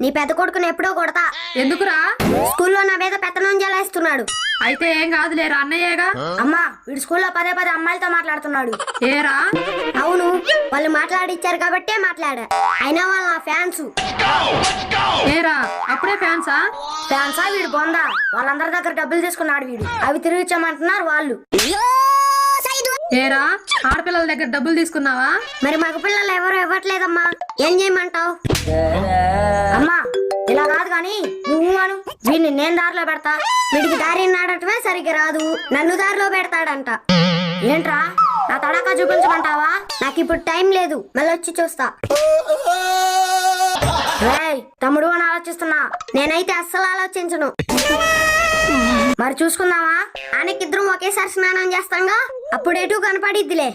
నీ పెద్ద కొడుకుని ఎప్పుడో కొడతా. ఎందుకురా? స్కూల్లో నా మీద పెత్తనం జలాయిస్తున్నాడు. అయితే ఏం కాదులేరా, అన్నయ్యేగా. అమ్మా, వీడు స్కూల్లో పదే పదే అమ్మాయిలతో మాట్లాడుతున్నాడు. ఏరా? అవును, వాళ్ళు మాట్లాడిచ్చారు కాబట్టే మాట్లాడా. అయినా వాళ్ళు నా ఫ్యాన్స్. ఏరా, అప్పుడే ఫ్యాన్సా? ఫ్యాన్సా వీడు బొందా. వాళ్ళందరి దగ్గర డబ్బులు తీసుకున్నాడు వీడు. అవి తిరిగి ఇచ్చామంటున్నారు వాళ్ళు. ఏరా, ఆడపిల్లల దగ్గర డబ్బులు తీసుకున్నావా? మరి మగ పిల్లలు ఎవరు ఇవ్వట్లేదమ్మా, ఏం చేయమంటావు? అమ్మా, ఇలా కాదు గాని నువ్వు అను. వీడిని నేను దారిలో పెడతా. వీడికి దారి నాడటమే సరిగ్గా రాదు, నన్ను దారిలో పెడతాడంట. ఏంట్రా, నా తడాకా చూపించమంటావా? నాకు ఇప్పుడు టైం లేదు, మళ్ళీ వచ్చి చూస్తా. రేయ్ తమ్ముడు అని ఆలోచిస్తున్నా, నేనైతే అస్సలు ఆలోచించను. మరి చూసుకుందామా? ఆయనకిద్దరం ఒకేసారి స్నానం చేస్తాంగా, అప్పుడు ఎటు కనపడిద్దిలే.